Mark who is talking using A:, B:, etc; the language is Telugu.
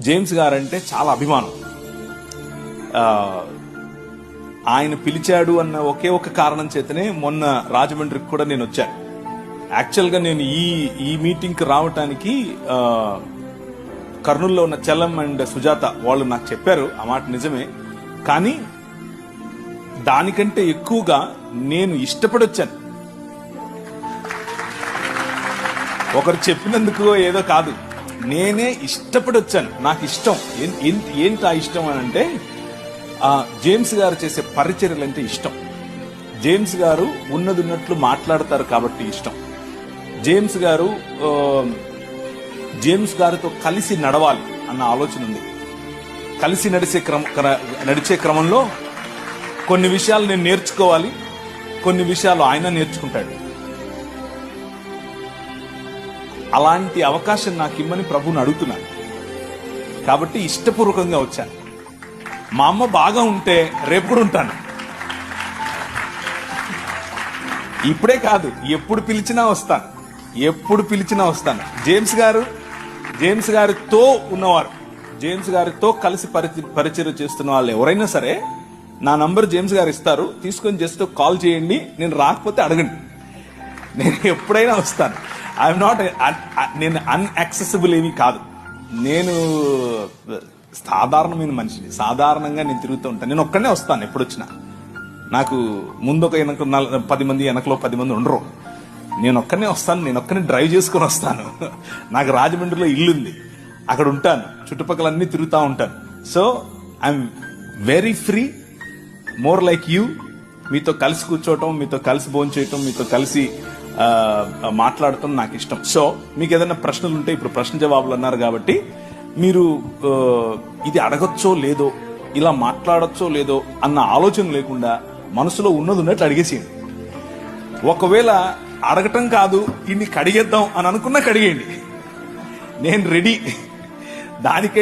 A: జేమ్స్ గారంటే చాలా అభిమానం. ఆయన పిలిచాడు అన్న ఒకే ఒక కారణం చేతనే మొన్న రాజమండ్రికి కూడా నేను వచ్చాను. యాక్చువల్గా నేను ఈ మీటింగ్కి రావటానికి కర్నూలులో ఉన్న చలం అండ్ సుజాత వాళ్ళు నాకు చెప్పారు. ఆ మాట నిజమే, కానీ దానికంటే ఎక్కువగా నేను ఇష్టపడి వచ్చాను. ఒకరు చెప్పినందుకు ఏదో కాదు, నేనే ఇష్టపడి వచ్చాను. నాకు ఇష్టం. ఏంటి ఆ ఇష్టం అని అంటే, జేమ్స్ గారు చేసే పరిచర్యలు అంటే ఇష్టం. జేమ్స్ గారు ఉన్నదిన్నట్లు మాట్లాడతారు కాబట్టి ఇష్టం. జేమ్స్ గారితో కలిసి నడవాలి అన్న ఆలోచన ఉంది. కలిసి నడిచే క్రమంలో కొన్ని విషయాలు నేను నేర్చుకోవాలి, కొన్ని విషయాలు ఆయన నేర్చుకుంటాడు. అలాంటి అవకాశం నాకు ఇమ్మని ప్రభువుని అడుగుతున్నాను. కాబట్టి ఇష్టపూర్వకంగా వచ్చాను. మా అమ్మ బాగా ఉంటే రేపు కూడా ఉంటాను. ఇప్పుడే కాదు, ఎప్పుడు పిలిచినా వస్తాను. జేమ్స్ గారితో ఉన్నవారు, జేమ్స్ గారితో కలిసి పరిచయం చేస్తున్న వాళ్ళు ఎవరైనా సరే నా నంబర్ జేమ్స్ గారు ఇస్తారు, తీసుకొని జస్ట్ కాల్ చేయండి. నేను రాకపోతే అడగండి, నేను ఎప్పుడైనా వస్తాను. ఐఎమ్ నాట్ నేను అన్యాక్సెసిబుల్ ఏమీ కాదు. నేను సాధారణమైన మనిషిని. సాధారణంగా నేను తిరుగుతూ ఉంటాను. నేను ఒక్కడనే వస్తాను ఎప్పుడు వచ్చినా. నాకు ముందు ఒక 10 మంది, వెనకలో 10 మంది ఉండరు. నేను ఒక్కనే వస్తాను. నేను ఒక్కనే డ్రైవ్ చేసుకుని వస్తాను. నాకు రాజమండ్రిలో ఇల్లుంది, అక్కడ ఉంటాను. చుట్టుపక్కలన్నీ తిరుగుతూ ఉంటాను. So I'm very free, more like you. మీతో కలిసి కూర్చోవటం, మీతో కలిసి భోంచేయటం, మీతో కలిసి మాట్లాడటం నాకు ఇష్టం. సో మీకు ఏదైనా ప్రశ్నలు ఉంటే, ఇప్పుడు ప్రశ్న జవాబులు అన్నారు కాబట్టి, మీరు ఇది అడగచ్చో లేదో, ఇలా మాట్లాడచ్చో లేదో అన్న ఆలోచన లేకుండా మనసులో ఉన్నది ఉన్నట్లు అడిగేసేయండి. ఒకవేళ అడగటం కాదు, ఇన్ని కడిగేద్దాం అని అనుకున్నా కడిగేయండి. నేను రెడీ దానికై.